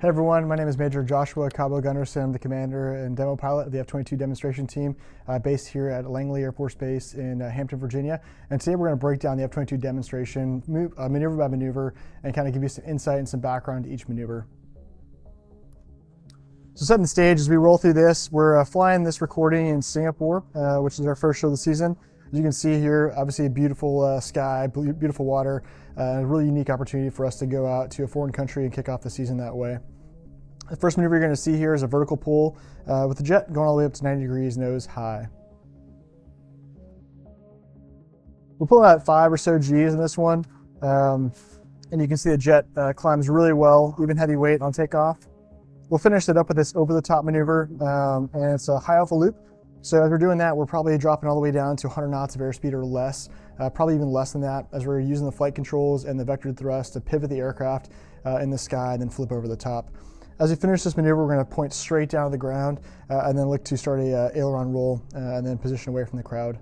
Hey everyone, my name is Major Joshua Cabo Gunderson. I'm the commander and demo pilot of the F-22 demonstration team based here at Langley Air Force Base in Hampton, Virginia. And today we're going to break down the F-22 demonstration maneuver by maneuver and kind of give you some insight and some background to each maneuver. So setting the stage as we roll through this, we're flying this recording in Singapore, which is our first show of the season. As you can see here, obviously a beautiful sky, beautiful water, a really unique opportunity for us to go out to a foreign country and kick off the season that way. The first maneuver you're going to see here is a vertical pull with the jet going all the way up to 90 degrees nose high. We're pulling out 5 or so Gs in this one, and you can see the jet climbs really well, even heavy weight on takeoff. We'll finish it up with this over-the-top maneuver, and it's a high alpha loop. So as we're doing that, we're probably dropping all the way down to 100 knots of airspeed or less, probably even less than that, as we're using the flight controls and the vectored thrust to pivot the aircraft in the sky and then flip over the top. As we finish this maneuver, we're going to point straight down to the ground and then look to start a aileron roll and then position away from the crowd.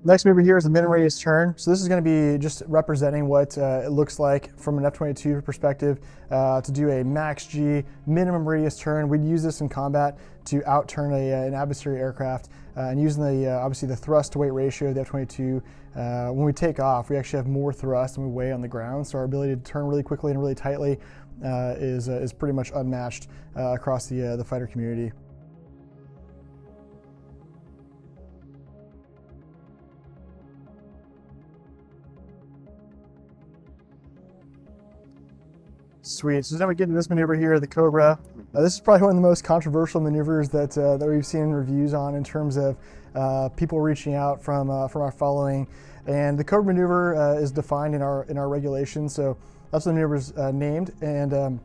Next maneuver here is a minimum radius turn. So this is going to be just representing what it looks like from an F-22 perspective to do a max G minimum radius turn. We'd use this in combat to outturn an adversary aircraft and using the obviously the thrust to weight ratio of the F-22. When we take off, we actually have more thrust than we weigh on the ground. So our ability to turn really quickly and really tightly is pretty much unmatched across the fighter community. Sweet. So now we get into this maneuver here, the Cobra. This is probably one of the most controversial maneuvers that we've seen reviews on in terms of people reaching out from our following. And the Cobra maneuver is defined in our regulations, so that's what the maneuver is named. And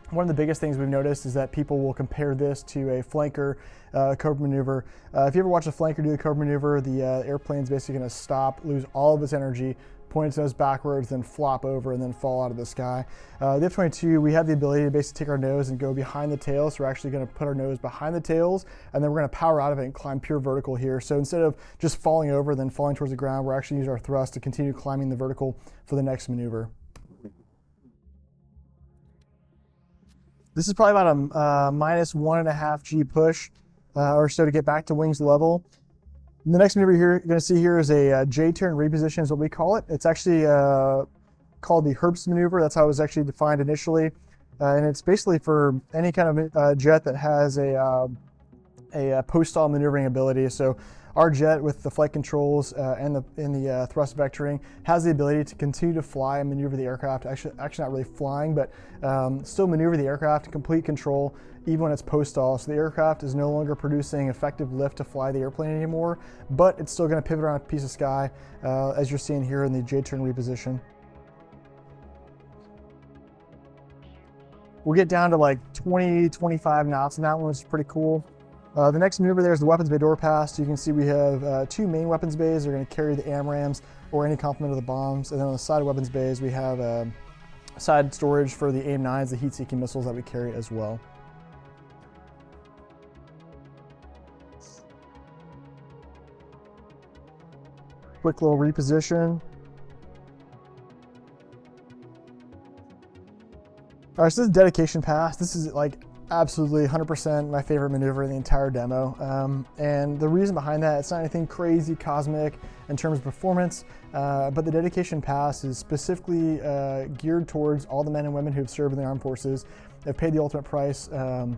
one of the biggest things we've noticed is that people will compare this to a flanker Cobra maneuver. If you ever watch a flanker do the Cobra maneuver, the airplane's basically going to stop, lose all of its energy, point its nose backwards, then flop over and then fall out of the sky. The F-22, we have the ability to basically take our nose and go behind the tail. So we're actually going to put our nose behind the tails and then we're going to power out of it and climb pure vertical here. So instead of just falling over then falling towards the ground, we're actually using our thrust to continue climbing the vertical for the next maneuver. This is probably about a minus 1.5 G push or so to get back to wings level. And the next maneuver you're going to see here is a J-turn reposition is what we call it. It's actually called the Herbst maneuver. That's how it was actually defined initially. And it's basically for any kind of jet that has a post-stall maneuvering ability. So our jet with the flight controls and the thrust vectoring has the ability to continue to fly and maneuver the aircraft. Actually not really flying, but still maneuver the aircraft in complete control even when it's post-stall. So the aircraft is no longer producing effective lift to fly the airplane anymore, but it's still going to pivot around a piece of sky as you're seeing here in the J-turn reposition. We'll get down to like 20, 25 knots in that one, which is pretty cool. The next maneuver there is the weapons bay door pass. So you can see we have 2 main weapons bays. They're going to carry the AMRAAMs or any complement of the bombs. And then on the side of weapons bays, we have side storage for the AIM-9s, the heat-seeking missiles that we carry as well. Quick little reposition. All right, so this is dedication pass. This is like absolutely 100% my favorite maneuver in the entire demo. And the reason behind that, it's not anything crazy cosmic in terms of performance, but the dedication pass is specifically geared towards all the men and women who've served in the armed forces, have paid the ultimate price and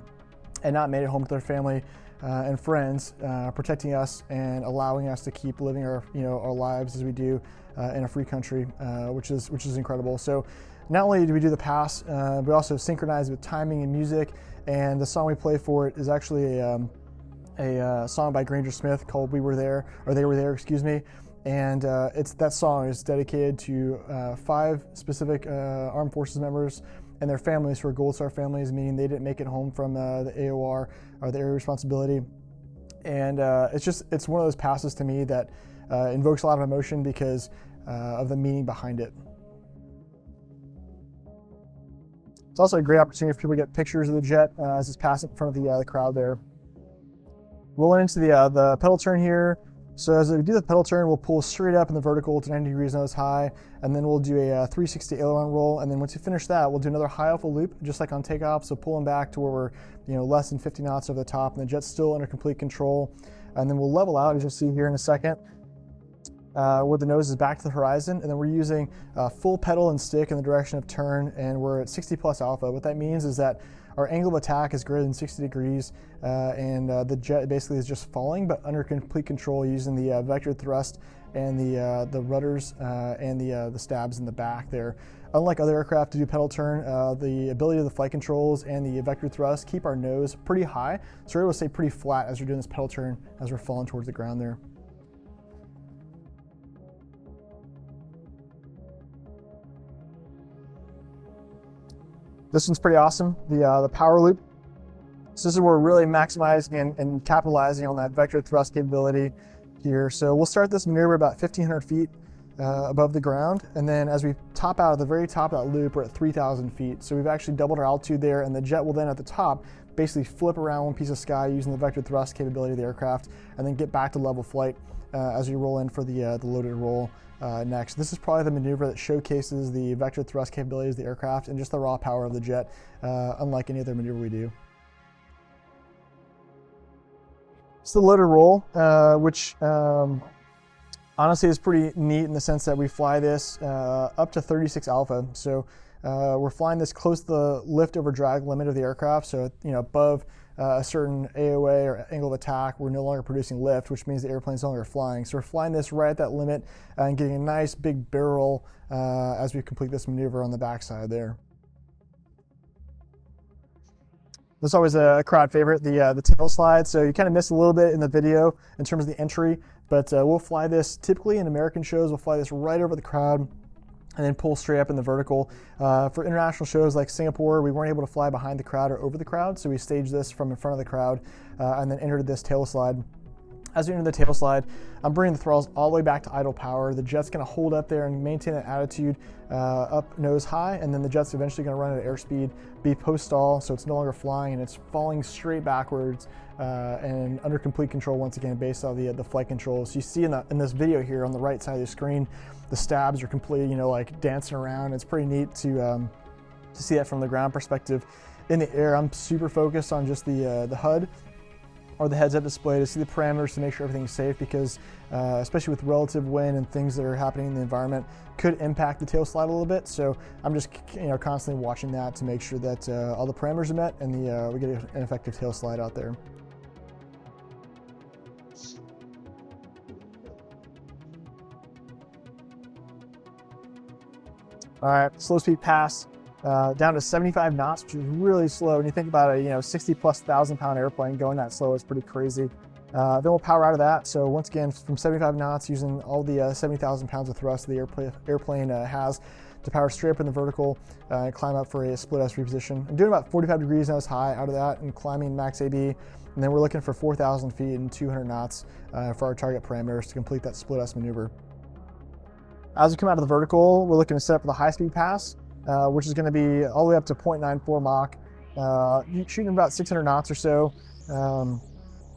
not made it home to their family and friends, protecting us and allowing us to keep living our lives as we do in a free country, which is incredible. So not only do we do the pass, we also synchronize with timing and music. And the song we play for it is actually a song by Granger Smith called "We Were There," or "They Were There," excuse me. And that song is dedicated to 5 specific armed forces members and their families who are Gold Star families, meaning they didn't make it home from the AOR or the area responsibility. And it's one of those passes to me that invokes a lot of emotion because of the meaning behind it. It's also a great opportunity for people to get pictures of the jet as it's passing in front of the crowd there. Rolling into the pedal turn here, So as we do the pedal turn, we'll pull straight up in the vertical to 90 degrees nose high, and then we'll do a 360 aileron roll. And then once you finish that, we'll do another high alpha loop, just like on takeoff. So pulling back to where we're less than 50 knots over the top, and the jet's still under complete control. And then we'll level out, as you'll see here in a second, where the nose is back to the horizon, and then we're using full pedal and stick in the direction of turn, and we're at 60 plus alpha. What that means is that our angle of attack is greater than 60 degrees, and the jet basically is just falling, but under complete control using the vector thrust and the rudders and the stabs in the back there. Unlike other aircraft to do pedal turn, the ability of the flight controls and the vector thrust keep our nose pretty high, so we're able to stay pretty flat as we're doing this pedal turn as we're falling towards the ground there. This one's pretty awesome, the power loop. So this is where we're really maximizing and capitalizing on that vector thrust capability here. So we'll start this maneuver about 1,500 feet above the ground, and then as we top out at the very top of that loop, we're at 3,000 feet. So we've actually doubled our altitude there, and the jet will then at the top basically flip around one piece of sky using the vector thrust capability of the aircraft, and then get back to level flight as we roll in for the loaded roll. Next, this is probably the maneuver that showcases the vector thrust capabilities of the aircraft and just the raw power of the jet, unlike any other maneuver we do. It's the loaded roll, which honestly is pretty neat in the sense that we fly this up to 36 alpha. So we're flying this close to the lift over drag limit of the aircraft. So above a certain AOA or angle of attack, we're no longer producing lift, which means the airplane's no longer flying. So we're flying this right at that limit and getting a nice big barrel as we complete this maneuver on the backside there. This is always a crowd favorite, the tail slide. So you kind of missed a little bit in the video in terms of the entry, but we'll fly this typically in American shows. We'll fly this right over the crowd and then pull straight up in the vertical. For international shows like Singapore, we weren't able to fly behind the crowd or over the crowd, so we staged this from in front of the crowd and then entered this tail slide. As we enter the tail slide, I'm bringing the throttles all the way back to idle power. The jet's gonna hold up there and maintain that attitude up nose high, and then the jet's eventually gonna run at airspeed, be post-stall, so it's no longer flying and it's falling straight backwards and under complete control once again based on the flight controls. So you see in this video here on the right side of the screen, the stabs are completely, like dancing around. It's pretty neat to see that from the ground perspective. In the air, I'm super focused on just the HUD or the heads-up display to see the parameters to make sure everything's safe, because especially with relative wind and things that are happening in the environment could impact the tail slide a little bit. So I'm just constantly watching that to make sure that all the parameters are met and we get an effective tail slide out there. All right, slow speed pass down to 75 knots, which is really slow. When you think about a 60 plus 1,000-pound airplane going that slow is pretty crazy. Then we'll power out of that. So once again, from 75 knots, using all the 70,000 pounds of thrust the airplane has to power straight up in the vertical and climb up for a split S reposition. I'm doing about 45 degrees nose high out of that and climbing max AB. And then we're looking for 4,000 feet and 200 knots for our target parameters to complete that split S maneuver. As we come out of the vertical, we're looking to set up the high-speed pass, which is going to be all the way up to 0.94 Mach, shooting about 600 knots or so,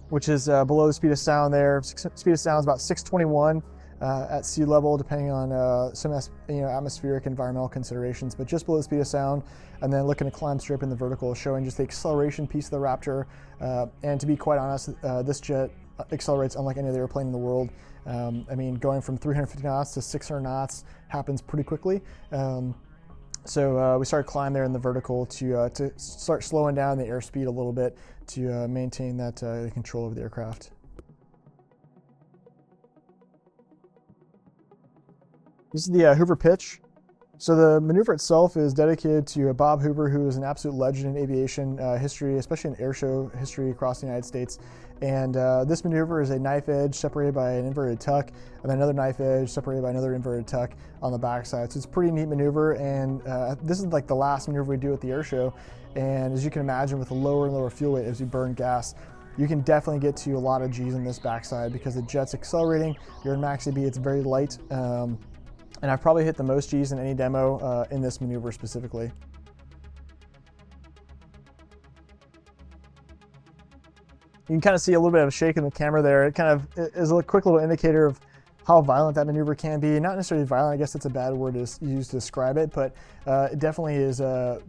which is below the speed of sound there. Speed of sound is about 621 at sea level, depending on some atmospheric environmental considerations, but just below the speed of sound. And then looking to climb straight up in the vertical, showing just the acceleration piece of the Raptor. And to be quite honest, this jet accelerates unlike any other airplane in the world. I mean, going from 350 knots to 600 knots happens pretty quickly. So we started climbing there in the vertical to start slowing down the airspeed a little bit to maintain that control of the aircraft. This is the Hoover pitch. So the maneuver itself is dedicated to Bob Hoover, who is an absolute legend in aviation history, especially in airshow history across the United States. And this maneuver is a knife edge separated by an inverted tuck, and then another knife edge separated by another inverted tuck on the backside. So it's a pretty neat maneuver, and this is like the last maneuver we do at the airshow. And as you can imagine, with a lower and lower fuel weight as you burn gas, you can definitely get to a lot of G's on this backside because the jet's accelerating. You're in max AB, it's very light. And I've probably hit the most G's in any demo in this maneuver specifically. You can kind of see a little bit of a shake in the camera there. It kind of is a quick little indicator of how violent that maneuver can be. Not necessarily violent, I guess that's a bad word to use to describe it, but it definitely is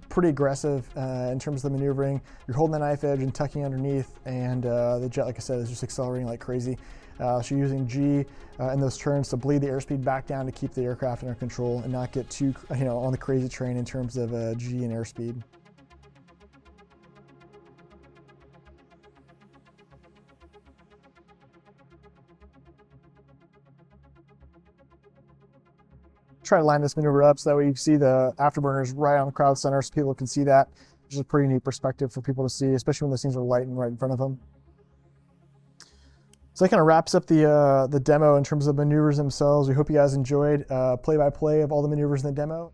pretty aggressive in terms of the maneuvering. You're holding the knife edge and tucking underneath, and the jet, like I said, is just accelerating like crazy. So you're using G in those turns to bleed the airspeed back down to keep the aircraft under control and not get too, on the crazy train in terms of G and airspeed. Try to line this maneuver up so that way you can see the afterburners right on the crowd center so people can see that, which is a pretty neat perspective for people to see, especially when those things are light and right in front of them. So that kind of wraps up the demo in terms of maneuvers themselves. We hope you guys enjoyed play-by-play of all the maneuvers in the demo.